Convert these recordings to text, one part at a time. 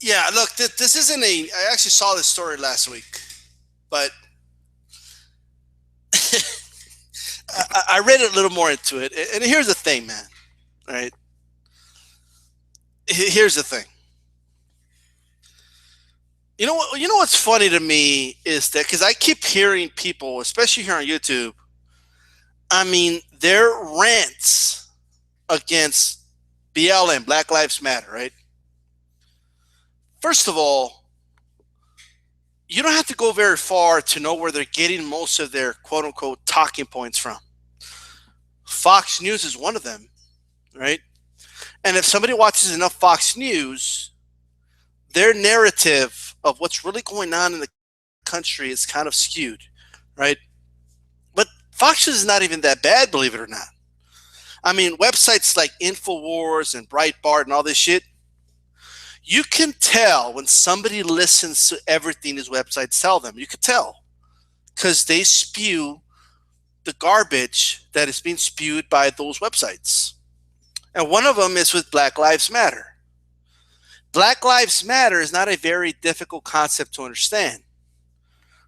Yeah, look, this isn't a. I actually saw this story last week, but I read a little more into it. And here's the thing, man. All right, here's the thing. You know what? You know what's funny to me is that because I keep hearing people, especially here on YouTube. I mean, their rants against BLM, Black Lives Matter, right? First of all, you don't have to go very far to know where they're getting most of their quote unquote talking points from. Fox News is one of them, right? And if somebody watches enough Fox News, their narrative of what's really going on in the country is kind of skewed, right? But Fox News is not even that bad, believe it or not. I mean, websites like InfoWars and Breitbart and all this shit, you can tell when somebody listens to everything these websites tell them. You can tell because they spew the garbage that is being spewed by those websites. And one of them is with Black Lives Matter. Black Lives Matter is not a very difficult concept to understand,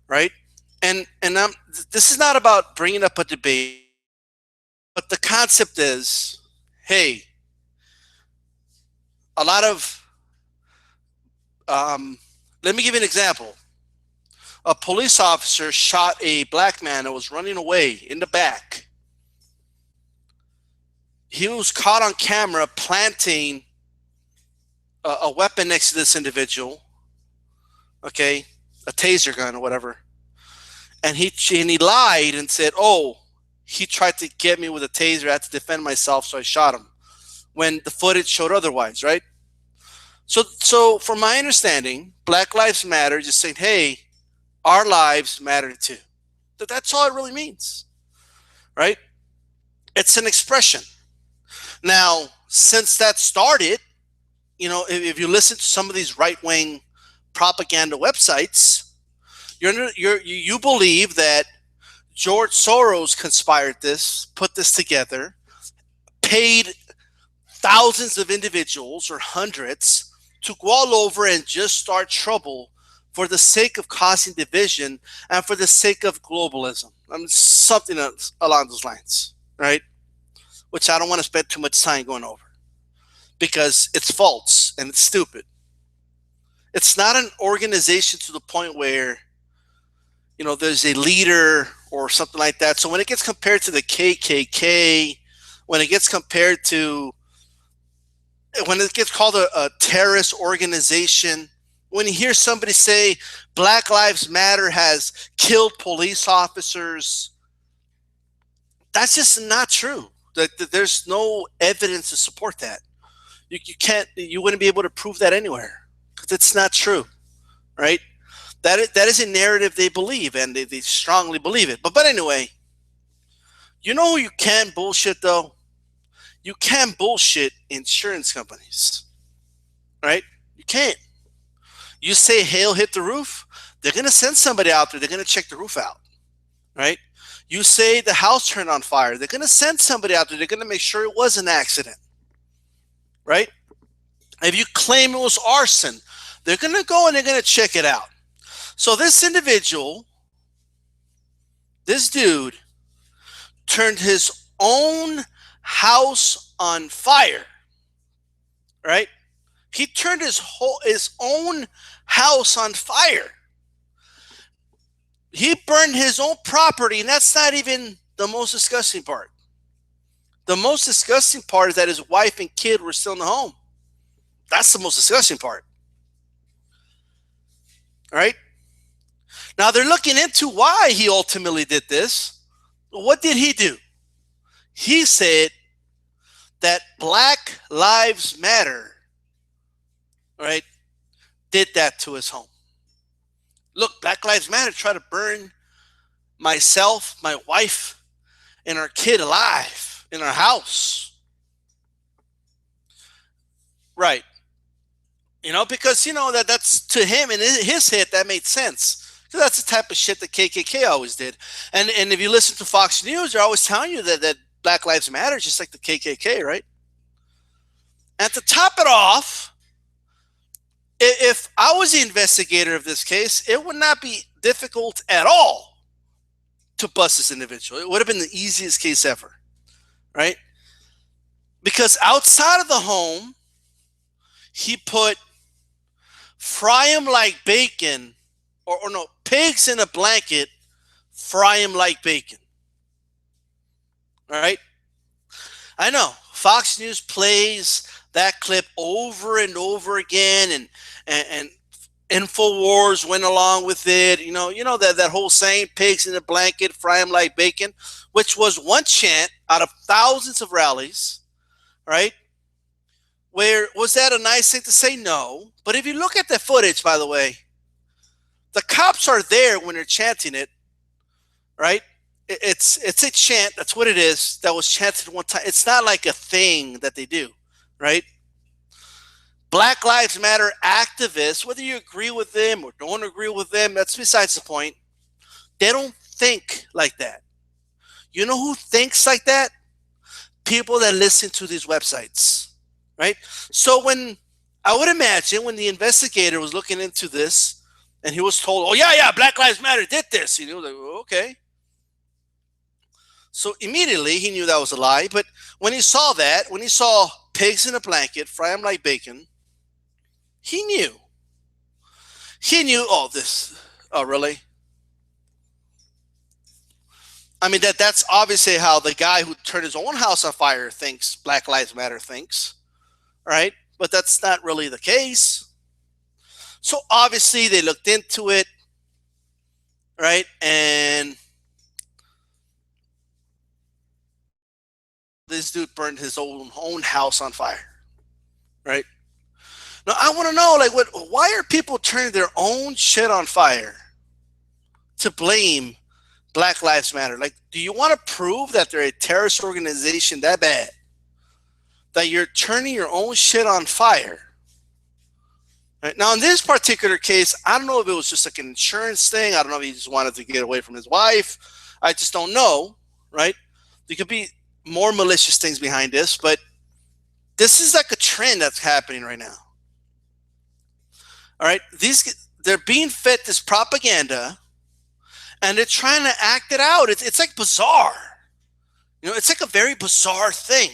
right? And this is not about bringing up a debate, but the concept is, hey, a lot of um, let me give you an example. A police officer shot a black man that was running away in the back. He was caught on camera planting a weapon next to this individual, okay, a taser gun or whatever, and he lied and said, "Oh, he tried to get me with a taser. I had to defend myself, so I shot him." When the footage showed otherwise, right? So from my understanding, Black Lives Matter just saying, "Hey, our lives matter too." That's all it really means, right? It's an expression. Now, since that started, if you listen to some of these right wing propaganda websites, you believe that George Soros conspired this, put this together, paid thousands of individuals or hundreds to go all over and just start trouble for the sake of causing division and for the sake of globalism. I mean, something along those lines, right? Which I don't want to spend too much time going over because it's false and it's stupid. It's not an organization to the point where there's a leader or something like that. So when it gets compared to the KKK, when it gets compared to when it gets called a terrorist organization, when you hear somebody say Black Lives Matter has killed police officers, that's just not true. There's no evidence to support that. You can't, you wouldn't be able to prove that anywhere because it's not true, right? That is a narrative they believe and they strongly believe it. But anyway, you know who you can bullshit though? You can bullshit insurance companies, right? You can't. You say hail hit the roof, they're gonna send somebody out there. They're gonna check the roof out, right? You say the house turned on fire, they're gonna send somebody out there. They're gonna make sure it was an accident, right? If you claim it was arson, they're gonna go and they're gonna check it out. So this individual, this dude, turned his own house on fire, right? He turned his own house on fire. He burned his own property, and that's not even the most disgusting part. The most disgusting part is that his wife and kid were still in the home. That's the most disgusting part. All right? Now they're looking into why he ultimately did this. What did he do? He said that Black Lives Matter, right, did that to his home. Look, Black Lives Matter tried to burn myself, my wife, and our kid alive in our house. Right. Because that's to him and his hit that made sense. Because that's the type of shit that KKK always did. And if you listen to Fox News, they're always telling you that Black Lives Matter is just like the KKK, right? And to top it off, If I was the investigator of this case, it would not be difficult at all to bust this individual. It would have been the easiest case ever, right? Because outside of the home, he put fry him like bacon, or no, pigs in a blanket, fry him like bacon. All right. I know Fox News plays that clip over and over again, and Infowars went along with it. You know that whole saying, "Pigs in a blanket, fry them like bacon," which was one chant out of thousands of rallies, right? Where was that a nice thing to say? No. But if you look at the footage, by the way, the cops are there when they're chanting it, right? It's a chant. That's what it is. That was chanted one time. It's not like a thing that they do, right? Black Lives Matter activists, whether you agree with them or don't agree with them, that's besides the point. They don't think like that. You know who thinks like that? People that listen to these websites, right? So when I would imagine when the investigator was looking into this and he was told, "Oh yeah, Black Lives Matter did this," he was like, "Oh, okay." So immediately he knew that was a lie. But when he saw that, when he saw pigs in a blanket, fry them like bacon, he knew. He knew all this. Oh, really? I mean, that's obviously how the guy who turned his own house on fire thinks Black Lives Matter thinks, right? But that's not really the case. So obviously they looked into it, right? And this dude burned his own house on fire, right? Now I want to know, like, what? Why are people turning their own shit on fire to blame Black Lives Matter? Like, do you want to prove that they're a terrorist organization that bad that you're turning your own shit on fire? Right? Now, in this particular case, I don't know if it was just like an insurance thing. I don't know if he just wanted to get away from his wife. I just don't know, right? There could be more malicious things behind this, but this is like a trend that's happening right now. All right, they're being fed this propaganda, and they're trying to act it out. It's like bizarre. It's like a very bizarre thing.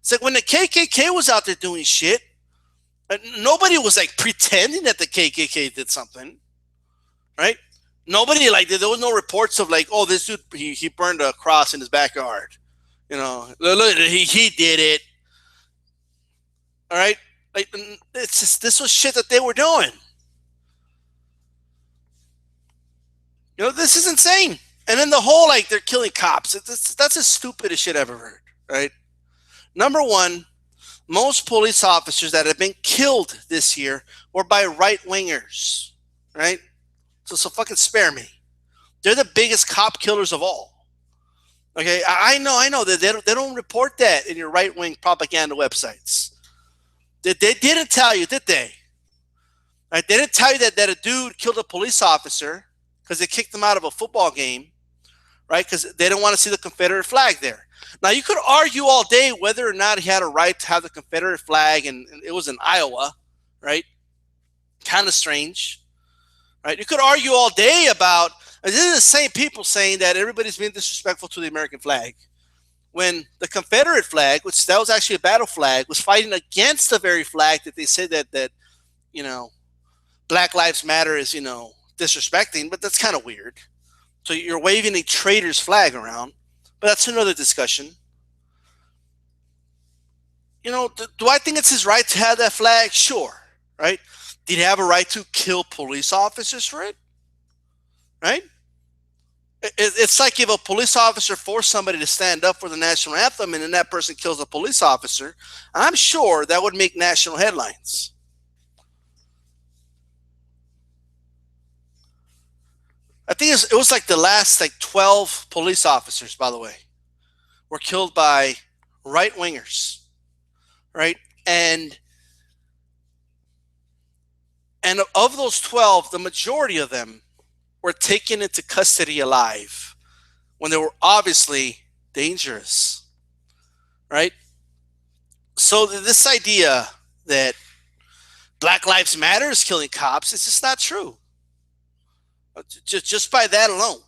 It's like when the KKK was out there doing shit, nobody was like pretending that the KKK did something, right? Nobody, like, there was no reports of like, oh, this dude he burned a cross in his backyard. Look, he did it. All right, like, it's just, this was shit that they were doing. This is insane. And then the whole, like, they're killing cops. That's the stupidest shit I've ever heard. Right? Number one, most police officers that have been killed this year were by right wingers. Right? So fucking spare me. They're the biggest cop killers of all. Okay, I know that they don't report that in your right wing propaganda websites. They didn't tell you, did they? Right? They didn't tell you that a dude killed a police officer because they kicked him out of a football game, right? Because they didn't want to see the Confederate flag there. Now, you could argue all day whether or not he had a right to have the Confederate flag, and it was in Iowa, right? Kind of strange, right? You could argue all day about, this is the same people saying that everybody's being disrespectful to the American flag, when the Confederate flag, which that was actually a battle flag, was fighting against the very flag that they said that Black Lives Matter is, disrespecting. But that's kind of weird. So you're waving a traitor's flag around, but that's another discussion. Do I think it's his right to have that flag? Sure, right? Did he have a right to kill police officers for it? Right? It's like if a police officer forced somebody to stand up for the national anthem and then that person kills a police officer. I'm sure that would make national headlines. I think it was like the last, like, 12 police officers, by the way, were killed by right wingers, right? And of those 12, the majority of them were taken into custody alive when they were obviously dangerous, right? So this idea that Black Lives Matter is killing cops. It's just not true. Just by that alone,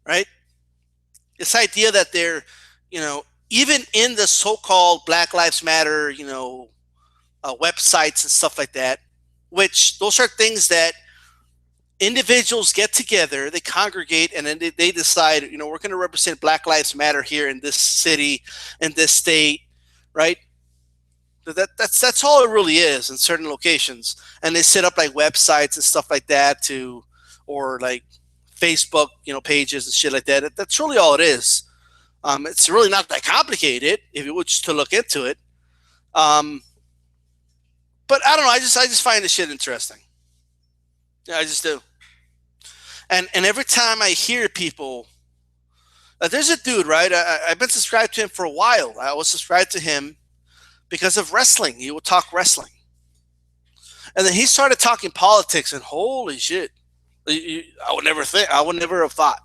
right? This idea that they're, even in the so-called Black Lives Matter, websites and stuff like that, which those are things that individuals get together, they congregate, and then they decide, we're going to represent Black Lives Matter here in this city, in this state, right? That's all it really is in certain locations, and they set up like websites and stuff like that or like Facebook, pages and shit like that. That's really all it is. It's really not that complicated if you were just to look into it. But I don't know. I just find this shit interesting. Yeah, I just do. And every time I hear people, there's a dude, right? I've been subscribed to him for a while. I was subscribed to him because of wrestling. He would talk wrestling, and then he started talking politics, and holy shit, I would never think. I would never have thought.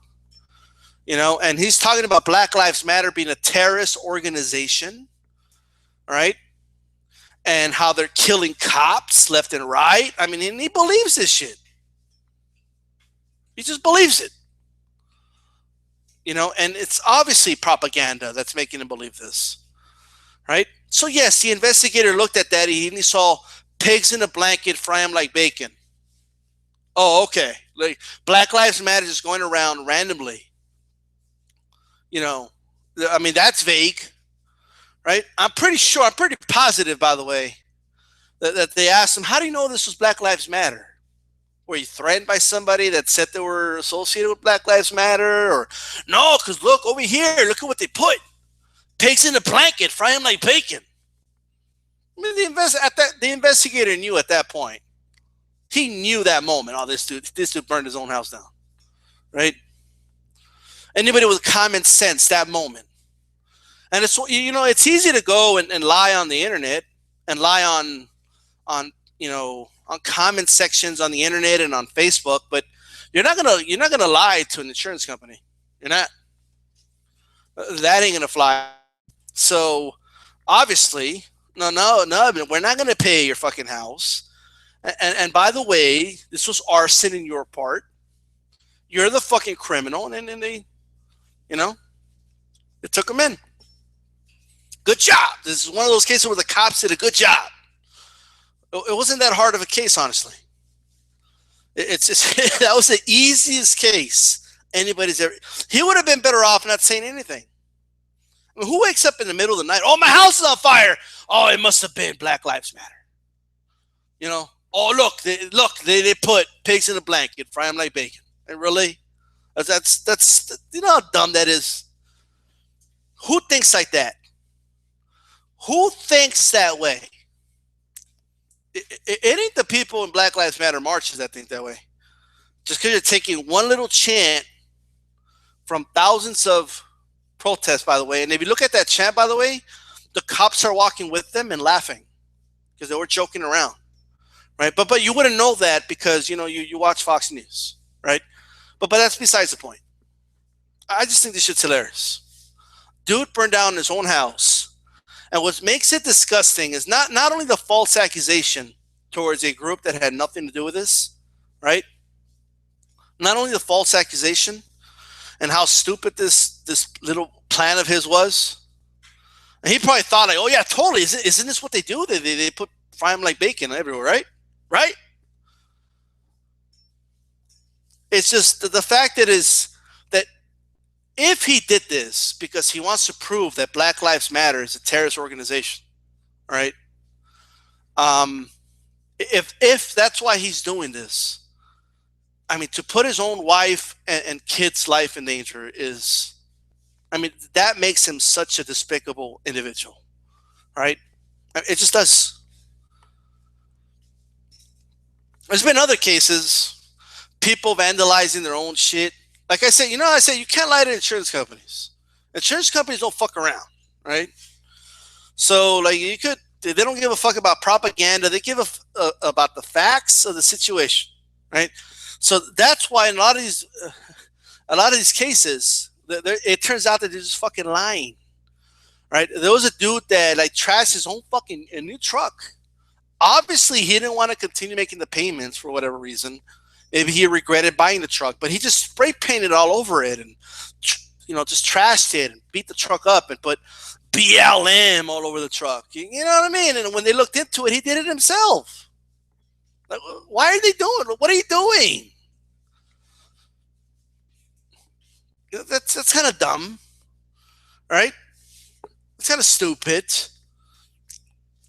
And he's talking about Black Lives Matter being a terrorist organization, right? And how they're killing cops left and right. I mean, and he believes this shit. He just believes it. And it's obviously propaganda that's making him believe this, right? So yes, the investigator looked at that and he saw pigs in a blanket fry them like bacon. Oh, okay. Like Black Lives Matter is going around randomly. I mean, that's vague, right? I'm pretty positive, by the way, that they asked him, how do you know this was Black Lives Matter? Were you threatened by somebody that said they were associated with Black Lives Matter? Or no, because look over here, look at what they put. Pigs in a blanket, fry them like bacon. I mean, the investigator knew at that point. He knew that moment. Oh, this dude burned his own house down, right? Anybody with common sense, that moment. And it's easy to go and lie on the internet and lie on comment sections on the internet and on Facebook, but you're not gonna lie to an insurance company. You're not. That ain't gonna fly. So obviously, no, we're not gonna pay your fucking house. And by the way, this was arson in your part. You're the fucking criminal, and then they took him in. Good job. This is one of those cases where the cops did a good job. It wasn't that hard of a case, honestly. It's just, that was the easiest case anybody's ever. He would have been better off not saying anything. I mean, who wakes up in the middle of the night? Oh, my house is on fire. Oh, it must have been Black Lives Matter. Oh, look, they put pigs in a blanket, fry them like bacon. And really, that's how dumb that is. Who thinks like that? Who thinks that way? It ain't the people in Black Lives Matter marches that think that way. Just because you're taking one little chant from thousands of protests, by the way. And if you look at that chant, by the way, the cops are walking with them and laughing because they were joking around, right? But you wouldn't know that because you watch Fox News, right? But that's besides the point. I just think this shit's hilarious. Dude burned down his own house. And what makes it disgusting is not only the false accusation towards a group that had nothing to do with this, right? Not only the false accusation and how stupid this little plan of his was. And he probably thought like, oh yeah, totally. Isn't this what they do? They put fry them like bacon everywhere, right? Right? It's just the fact that if he did this because he wants to prove that Black Lives Matter is a terrorist organization, right? If that's why he's doing this, I mean, to put his own wife and kid's life in danger is, I mean, that makes him such a despicable individual, right? It just does. There's been other cases, people vandalizing their own shit. Like I said, you can't lie to insurance companies. Insurance companies don't fuck around, right? So, like, they don't give a fuck about propaganda. They give about the facts of the situation, right? So that's why in a lot of these cases, it turns out that they're just fucking lying, right? There was a dude that like trashed his own fucking new truck Obviously, he didn't want to continue making the payments for whatever reason. Maybe he regretted buying the truck, but he just spray painted all over it and, just trashed it and beat the truck up and put BLM all over the truck. You know what I mean? And when they looked into it, he did it himself. Like, why are they doing? What are you doing? That's kind of dumb, right? It's kind of stupid.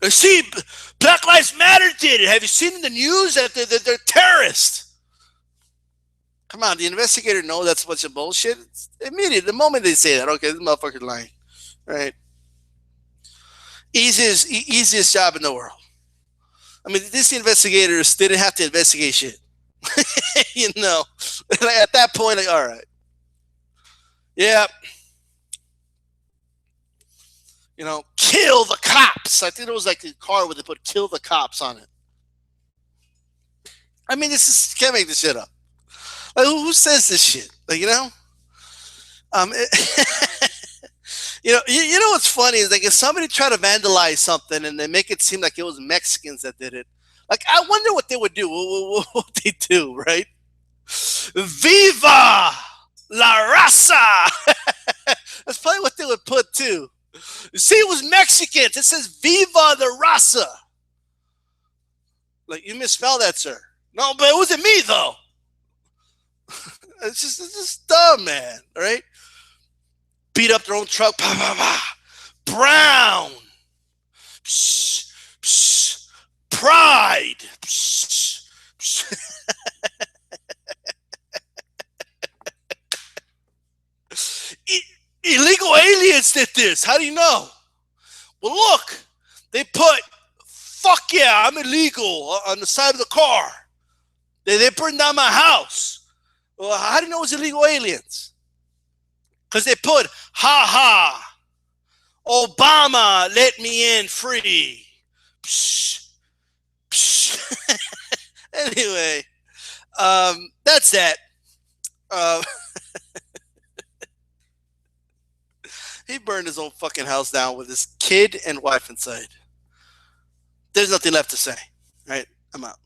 See, Black Lives Matter did it. Have you seen in the news that they're terrorists? Come on, the investigator know that's a bunch of bullshit. It's immediate, the moment they say that, okay, this motherfucker's lying, right? Easiest job in the world. I mean, these investigators didn't have to investigate shit. Like at that point, like, all right, yeah, kill the cops. I think it was like a car where they put "kill the cops" on it. I mean, this is can't make this shit up. Like, who says this shit? Like, um, you know what's funny is like if somebody try to vandalize something and they make it seem like it was Mexicans that did it. Like, I wonder what they would do. What they do, right? Viva la raza. That's probably what they would put too. You see, it was Mexicans. It says Viva the Raza. Like, you misspelled that, sir. No, but it wasn't me though. It's just dumb, man. All right, beat up their own truck. Bah, bah, bah. Brown. Psh, psh. Pride. Psh, psh. Illegal aliens did this. How do you know? Well, look, they put "fuck yeah, I'm illegal" on the side of the car. They burned down my house. Well, how do you know it was illegal aliens? Because they put "ha ha, Obama let me in free." Psh, psh. Anyway, that's that. Uh, he burned his own fucking house down with his kid and wife inside. There's nothing left to say. All right, I'm out.